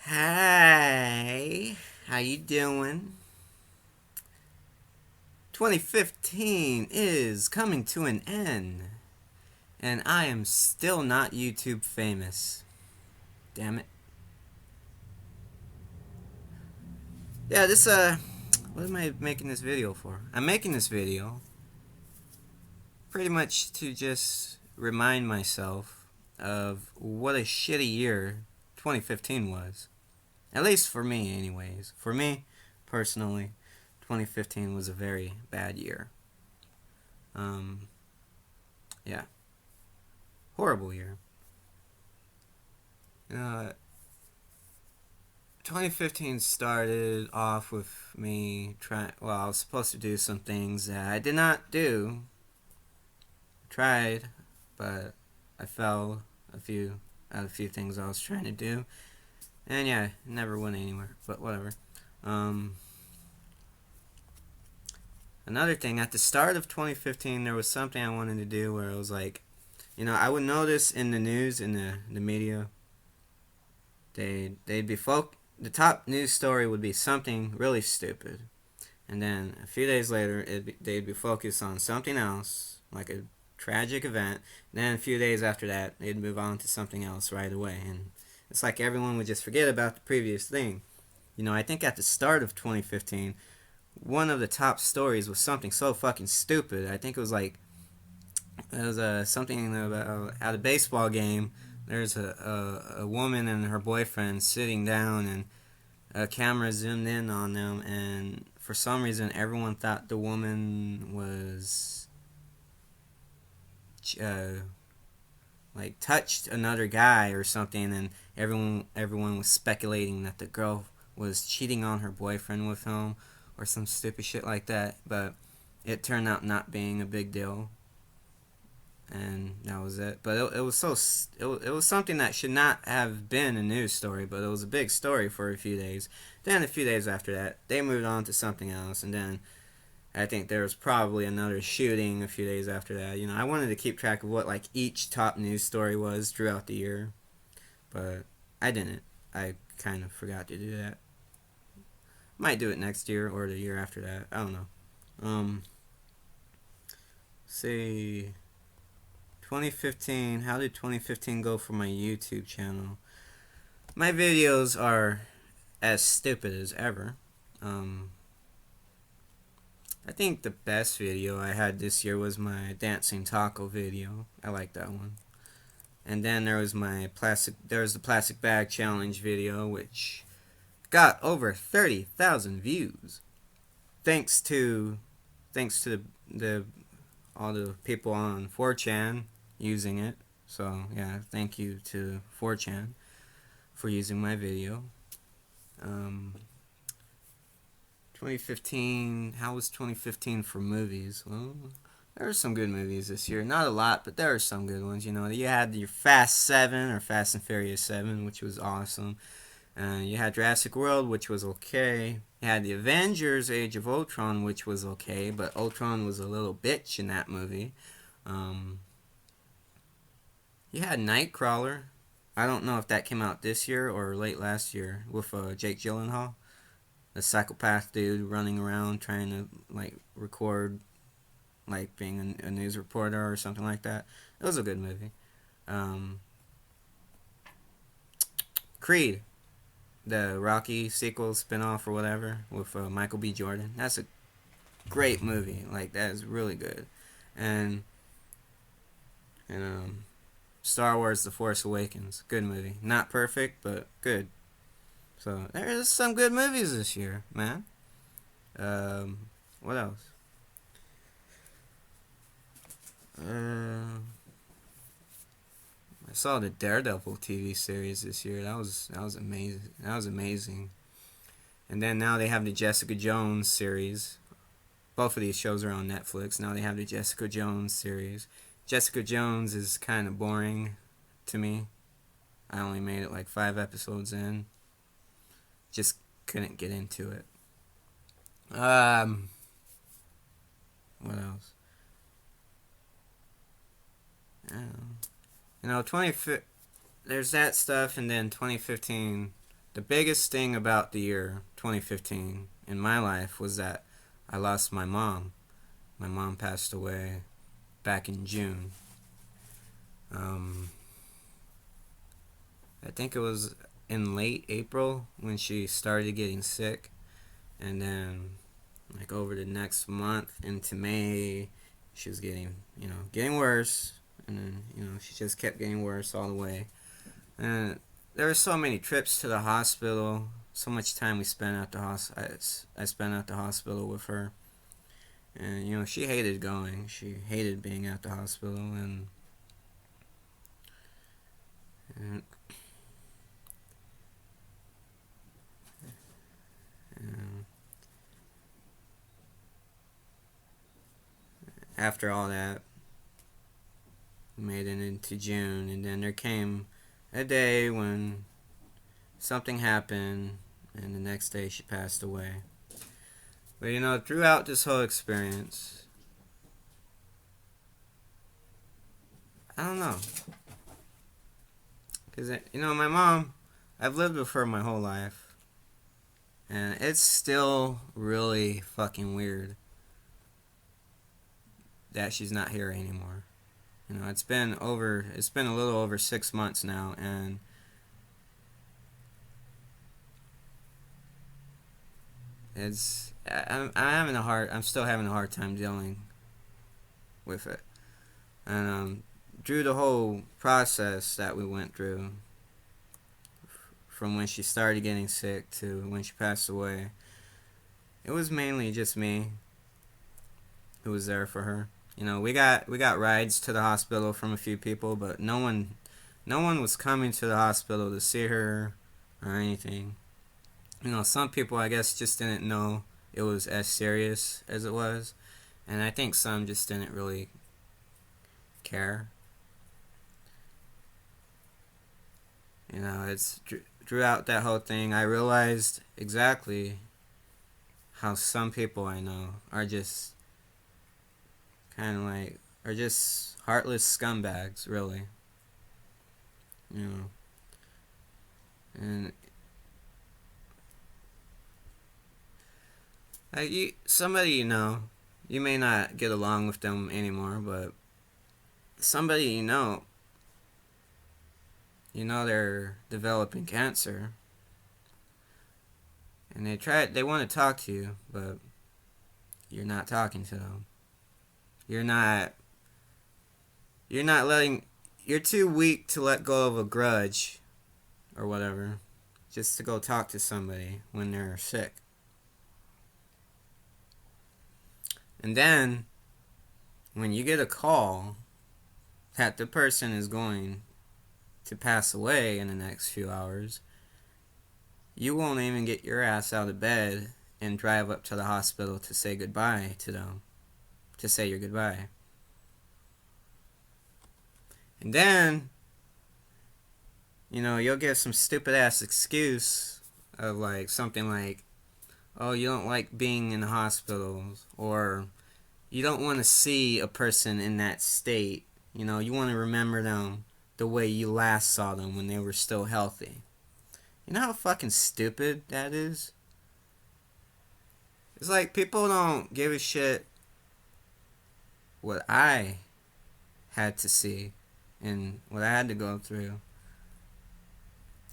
Hi, how you doing? 2015 is coming to an end, and I am still not YouTube famous. Damn it. Yeah, what am I making this video for? I'm making this video pretty much to just remind myself of what a shitty year 2015 was. At least for me, anyways. For me, personally, 2015 was a very bad year. Um, yeah. Horrible year. Uh, 2015 started off with me trying. Well, I was supposed to do some things that I did not do. Tried, but I fell a few at a few things I was trying to do, and yeah, never went anywhere. But whatever. Um, Another thing at the start of 2015, there was something I wanted to do where it was like, I would notice in the news, in the media, they'd be the top news story would be something really stupid, and then a few days later they'd be focused on something else, like a tragic event. Then a few days after that, they'd move on to something else right away, and it's like everyone would just forget about the previous thing. I think at the start of 2015, one of the top stories was something so fucking stupid. I think it was something about at a baseball game. There's a woman and her boyfriend sitting down, and a camera zoomed in on them, and for some reason, everyone thought the woman was uh, like touched another guy or something, and everyone was speculating that the girl was cheating on her boyfriend with him or some stupid shit like that. But it turned out not being a big deal, and that was it. But it was it was something that should not have been a news story, but it was a big story for a few days. Then a few days after that, they moved on to something else, and then I think there was probably another shooting a few days after that. I wanted to keep track of what like each top news story was throughout the year, but I didn't. I kind of forgot to do that. Might do it next year or the year after that. I don't know. Um, say 2015. How did 2015 go for my YouTube channel? My videos are as stupid as ever. Um, I think the best video I had this year was my dancing taco video. I like that one. And then there was the plastic bag challenge video, which got over 30,000 views. Thanks to, thanks to the all the people on 4chan using it. So yeah, thank you to 4chan for using my video. Um, 2015. How was 2015 for movies? Well, there were some good movies this year. Not a lot, but there were some good ones. You had your Fast 7 or Fast and Furious 7, which was awesome. You had Jurassic World, which was okay. You had the Avengers Age of Ultron, which was okay, but Ultron was a little bitch in that movie. Um, you had Nightcrawler. I don't know if that came out this year or late last year with Jake Gyllenhaal, a psychopath dude running around trying to like record like being a news reporter or something like that. It was a good movie. Um, Creed, the Rocky sequel spinoff or whatever with Michael B. Jordan. That's a great movie. Like that is really good. And and Star Wars: The Force Awakens, good movie. Not perfect, but good. So there's some good movies this year, man. What else? Uh, I saw the Daredevil TV series this year. That was amazing. That was amazing. And then now they have the Jessica Jones series. Both of these shows are on Netflix. Now they have the Jessica Jones series. Jessica Jones is kind of boring to me. I only made it like 5 episodes in. Just couldn't get into it. Um, what else? Um, 20 there's that stuff, and then 2015, the biggest thing about the year 2015 in my life was that I lost my mom. My mom passed away back in June. Um, I think it was in late April when she started getting sick, and then like over the next month into May, she was getting worse, and then she just kept getting worse all the way. And there were so many trips to the hospital, so much time we spent at the I spent at the hospital with her, and she hated going. She hated being at the hospital, and and after all that, we made it into June, and then there came a day when something happened, and the next day she passed away. But throughout this whole experience, I don't know, because my mom, I've lived with her my whole life, and it's still really fucking weird that she's not here anymore. It's been a little over 6 months now, and I'm still having a hard time dealing with it. And through the whole process that we went through, from when she started getting sick to when she passed away, it was mainly just me who was there for her. We got rides to the hospital from a few people, but no one was coming to the hospital to see her or anything. Some people, I guess, just didn't know it was as serious as it was, and I think some just didn't really care. It's throughout that whole thing, I realized exactly how some people I know are just kind of like are just heartless scumbags, really. You know, and somebody you may not get along with them anymore, but somebody they're developing cancer, and they want to talk to you, but you're not talking to them. You're not you're not letting you're too weak to let go of a grudge or whatever, just to go talk to somebody when they're sick. And then when you get a call that the person is going to pass away in the next few hours, you won't even get your ass out of bed and drive up to the hospital to say goodbye to them, to say your goodbye. And then, you'll get some stupid ass excuse of like something like, oh, you don't like being in the hospitals, or you don't want to see a person in that state. You want to remember them the way you last saw them when they were still healthy. You know how fucking stupid that is? It's like people don't give a shit what I had to see and what I had to go through.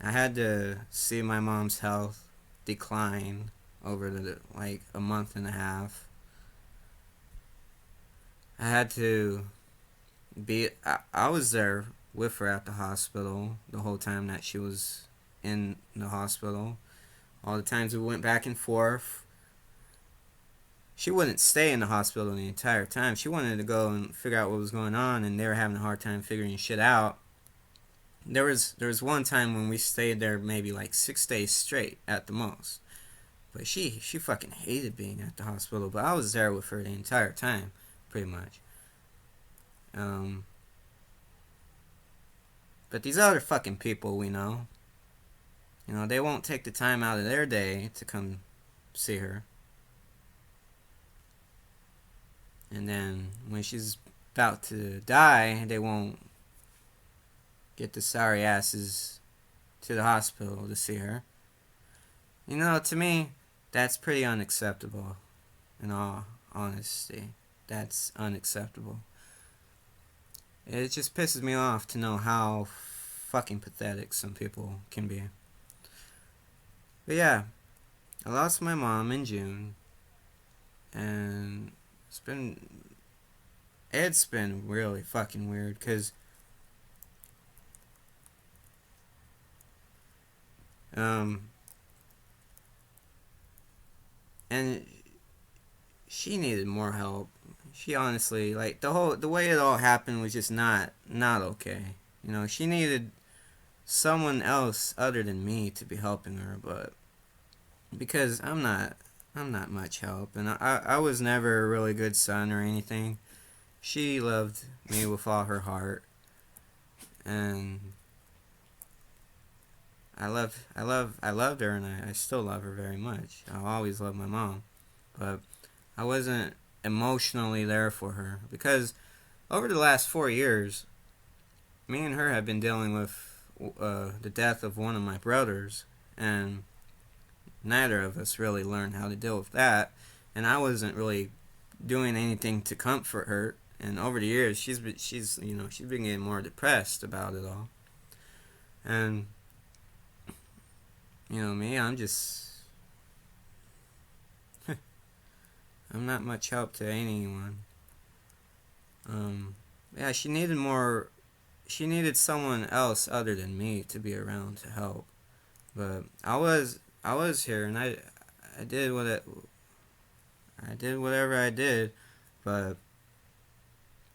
I had to see my mom's health decline over like a month and a half. I had to I was there with her at the hospital the whole time that she was in the hospital. All the times we went back and forth. She wouldn't stay in the hospital the entire time. She wanted to go and figure out what was going on, and they were having a hard time figuring shit out. There was one time when we stayed there maybe like 6 days straight at the most. But she fucking hated being at the hospital. But I was there with her the entire time, pretty much. But these other fucking people we know, they won't take the time out of their day to come see her. And then when she's about to die, they won't get the sorry asses to the hospital to see her. To me, that's pretty unacceptable. In all honesty, that's unacceptable. It just pisses me off to know how fucking pathetic some people can be. But yeah, I lost my mom in June, and it's been it's been really fucking weird because um and she needed more help. She honestly, like, the way it all happened was just not okay. She needed someone else other than me to be helping her, but because I'm not much help, and I was never a really good son or anything. She loved me with all her heart, and I loved her, and I still love her very much. I'll always love my mom, but I wasn't emotionally there for her because over the last 4 years, me and her have been dealing with the death of one of my brothers, and neither of us really learned how to deal with that. And I wasn't really doing anything to comfort her. And over the years, she's been getting more depressed about it all. And me, I'm not much help to anyone. Yeah, she needed more. She needed someone else other than me to be around to help. But I was here, and I did I did whatever I did. But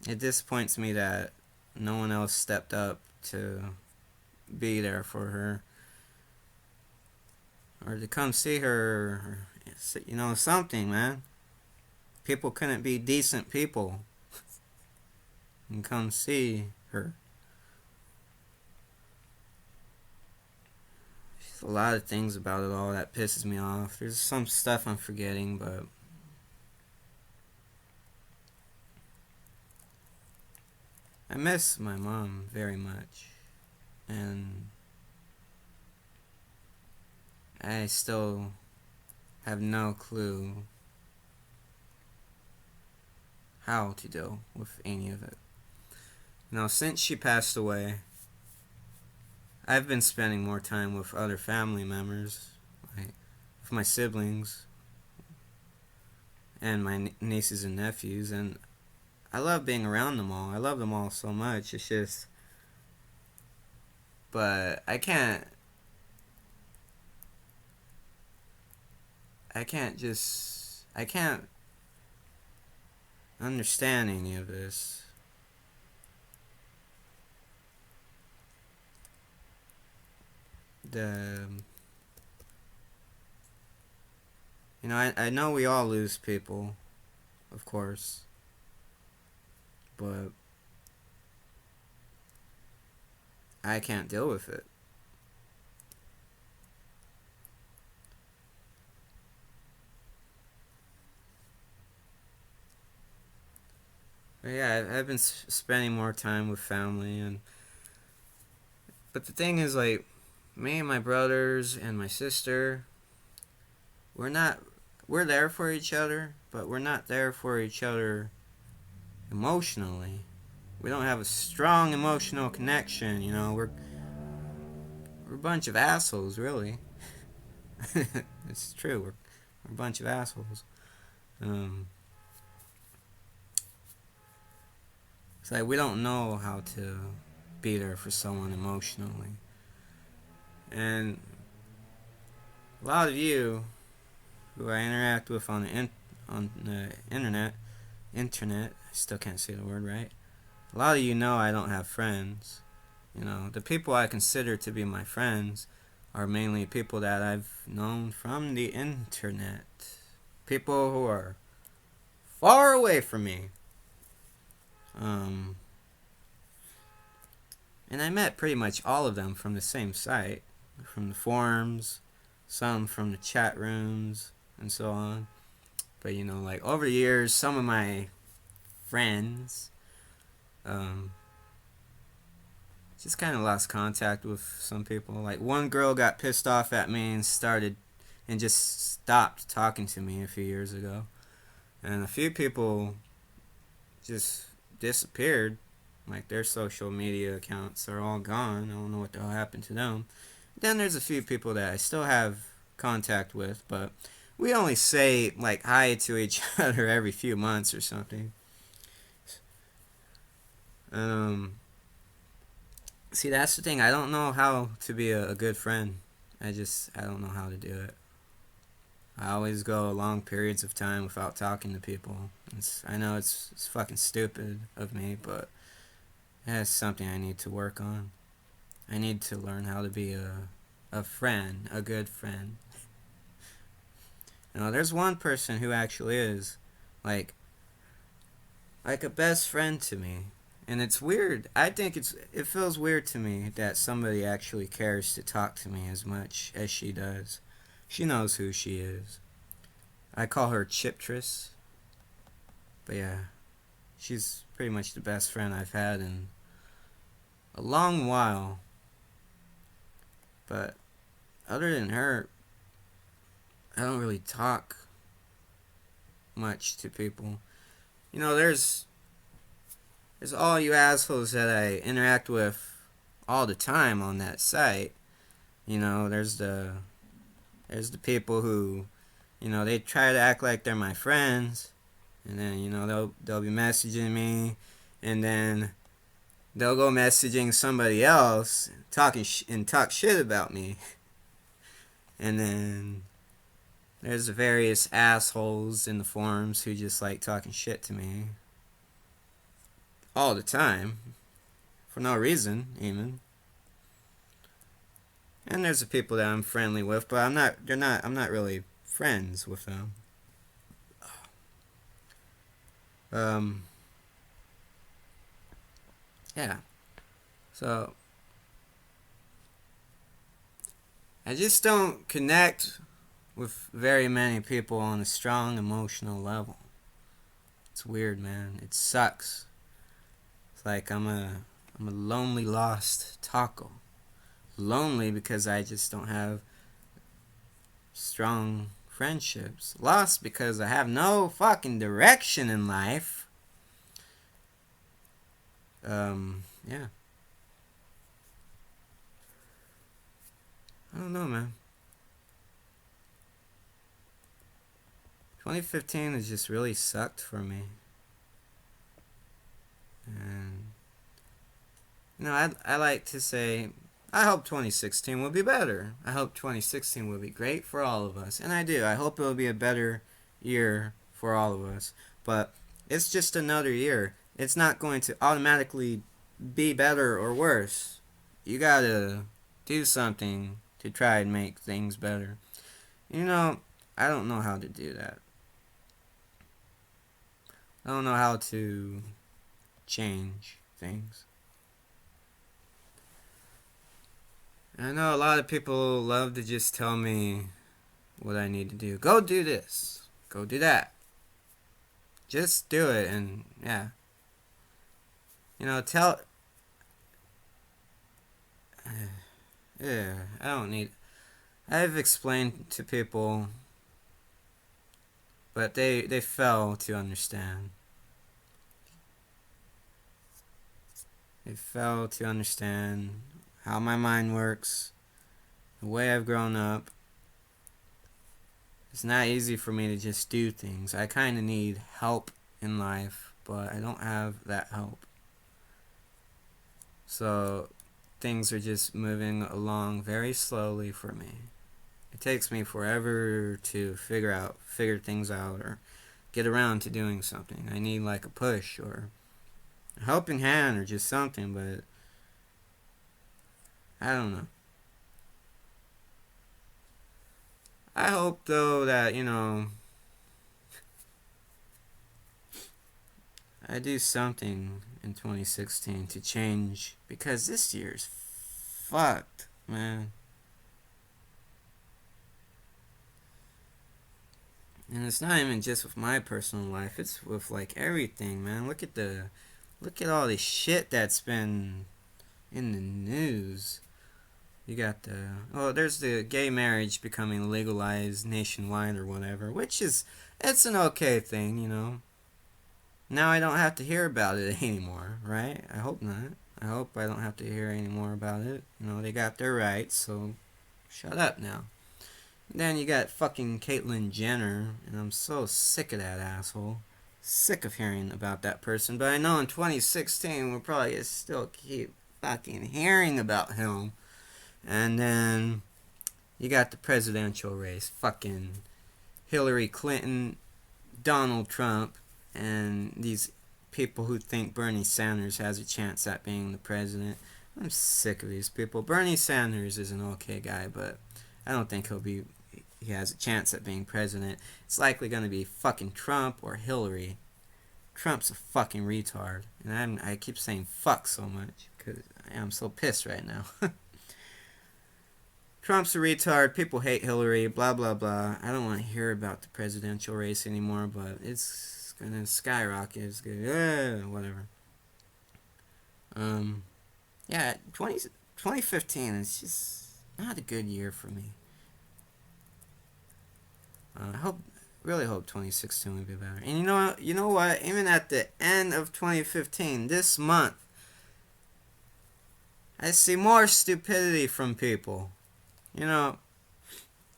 it disappoints me that no one else stepped up to be there for her or to come see her, or something, man. People couldn't be decent people and come see her. There's a lot of things about it all that pisses me off. There's some stuff I'm forgetting, but I miss my mom very much. And I still have no clue how to deal with any of it. Since she passed away, I've been spending more time with other family members, like with my siblings and my nieces and nephews, and I love being around them all. I love them all so much. It's just, but I can't understand any of this. The I know we all lose people, of course, but I can't deal with it. But yeah, I've been spending more time with family, but the thing is, like, me and my brothers and my sister, we're not we're there for each other, but we're not there for each other emotionally. We don't have a strong emotional connection. We're a bunch of assholes, really. It's true. We're a bunch of assholes. Um, it's like we don't know how to be there for someone emotionally, and a lot of you who I interact with on the internet. I still can't say the word right. A lot of you know I don't have friends. The people I consider to be my friends are mainly people that I've known from the internet. People who are far away from me. Um, and I met pretty much all of them from the same site, from the forums, some from the chat rooms, and so on. But like over the years, some of my friends um, just kind of lost contact with some people. Like one girl got pissed off at me and started and just stopped talking to me a few years ago. And a few people just disappeared. Like their social media accounts are all gone. I don't know what the hell happened to them. Then there's a few people that I still have contact with, but we only say like hi to each other every few months or something. Um, See, that's the thing. I don't know how to be a good friend. I don't know how to do it. I always go long periods of time without talking to people. I know it's fucking stupid of me, but that's something I need to work on. I need to learn how to be a friend, a good friend. There's one person who actually is like like a best friend to me. And it's weird. I think it feels weird to me that somebody actually cares to talk to me as much as she does. She knows who she is. I call her Chiptress. But yeah, she's pretty much the best friend I've had in a long while. But other than her, I don't really talk much to people. There's all you assholes that I interact with all the time on that site. There's the people who, they try to act like they're my friends, and then they'll be messaging me, and then they'll go messaging somebody else and talk shit about me, and then there's the various assholes in the forums who just like talking shit to me all the time for no reason even. And there's the people that I'm friendly with, but I'm not really friends with them. Um yeah. So I just don't connect with very many people on a strong emotional level. It's weird, man. It sucks. It's like I'm a lonely lost taco. Lonely because I just don't have strong friendships. Lost because I have no fucking direction in life. Yeah. I don't know, man. 2015 has just really sucked for me. And, I like to say, I hope 2016 will be better. I hope 2016 will be great for all of us. And I do. I hope it will be a better year for all of us. But it's just another year. It's not going to automatically be better or worse. You gotta do something to try and make things better. You know, I don't know how to do that. I don't know how to change things. I know a lot of people love to just tell me what I need to do. Go do this. Go do that. Just do it, and yeah. Tell. Yeah, I don't need. I've explained to people, but they fail to understand. They fail to understand how my mind works, the way I've grown up. It's not easy for me to just do things. I kind of need help in life, but I don't have that help. So things are just moving along very slowly for me. It takes me forever to figure things out or get around to doing something. I need like a push or a helping hand or just something, but I don't know. I hope though that, I do something in 2016 to change because this year's fucked, man. And it's not even just with my personal life, it's with like everything, man. Look at all this shit that's been in the news. You got there's the gay marriage becoming legalized nationwide or whatever, which is, it's an okay thing, you know. Now I don't have to hear about it anymore, right? I hope not. I hope I don't have to hear any more about it. You know, they got their rights, so shut up now. And then you got fucking Caitlyn Jenner, and I'm so sick of that asshole. Sick of hearing about that person, but I know in 2016 we'll probably still keep fucking hearing about him. And then you got the presidential race. Fucking Hillary Clinton, Donald Trump, and these people who think Bernie Sanders has a chance at being the president. I'm sick of these people. Bernie Sanders is an okay guy, but I don't think he has a chance at being president. It's likely going to be fucking Trump or Hillary. Trump's a fucking retard. And I keep saying fuck so much because I'm so pissed right now. Trump's a retard. People hate Hillary. Blah, blah, blah. I don't want to hear about the presidential race anymore, but it's going to skyrocket. It's going to, whatever. Yeah, 2015 is just not a good year for me. I really hope 2016 will be better. And you know what? Even at the end of 2015, this month, I see more stupidity from people. You know,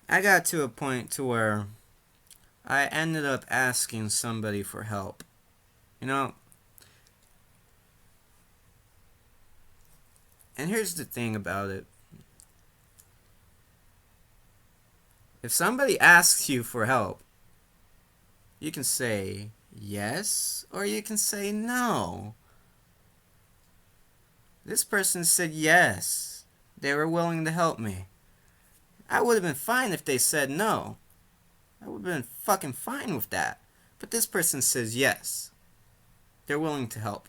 I got to a point to where I ended up asking somebody for help. You know, and here's the thing about it. If somebody asks you for help, you can say yes or you can say no. This person said yes. They were willing to help me. I would have been fine if they said no. I would have been fucking fine with that. But this person says yes. They're willing to help.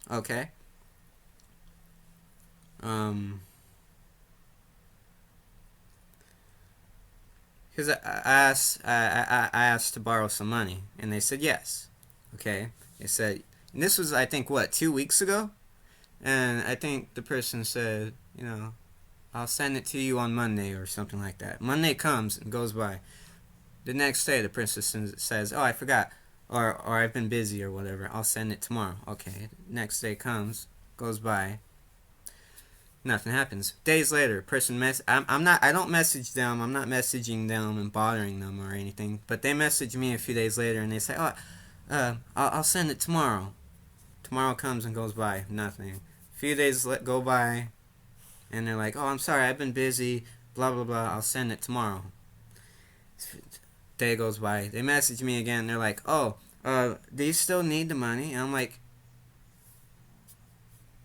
Okay? Because I asked to borrow some money, and they said yes. Okay? They said, and this was, I think, what, 2 weeks ago? And I think the person said, you know, I'll send it to you on Monday or something like that. Monday comes and goes by. The next day, the person says, oh, I forgot. Or I've been busy or whatever. I'll send it tomorrow. Okay. Next day comes, goes by. Nothing happens. Days later, person I don't message them. I'm not messaging them and bothering them or anything. But they message me a few days later and they say, I'll send it tomorrow. Tomorrow comes and goes by. Nothing. A few days go by. And they're like, oh, I'm sorry, I've been busy, blah, blah, blah, I'll send it tomorrow. Day goes by. They message me again. They're like, oh, do you still need the money? And I'm like,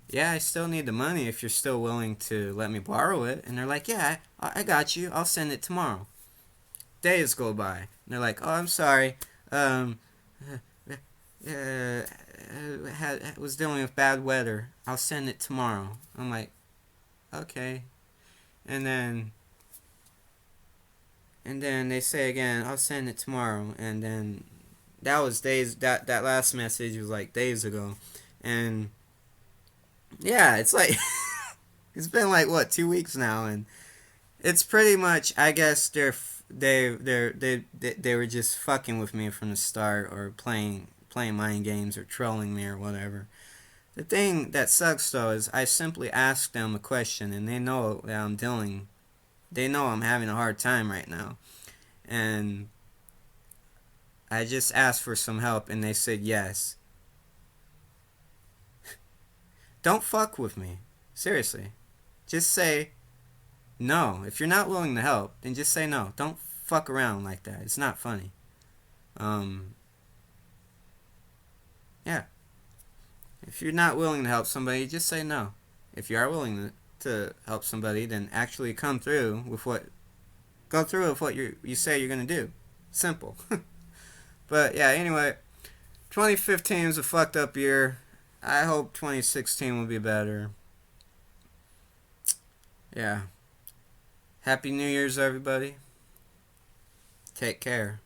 yeah, I still need the money if you're still willing to let me borrow it. And they're like, yeah, I got you. I'll send it tomorrow. Days go by. And they're like, oh, I'm sorry. Was dealing with bad weather. I'll send it tomorrow. I'm like, okay. And then they say again, I'll send it tomorrow. And then that was days, that last message was like days ago. And yeah, it's like it's been like what, 2 weeks now, and it's pretty much, I guess they were just fucking with me from the start, or playing mind games or trolling me or whatever. The thing that sucks though is I simply ask them a question and they know that they know I'm having a hard time right now. And I just asked for some help and they said yes. Don't fuck with me. Seriously. Just say no. If you're not willing to help, then just say no. Don't fuck around like that. It's not funny. Yeah. If you're not willing to help somebody, just say no. If you are willing to help somebody, then actually go through with what you say you're gonna do. Simple. But yeah, anyway, 2015 was a fucked up year. I hope 2016 will be better. Yeah. Happy New Year's, everybody. Take care.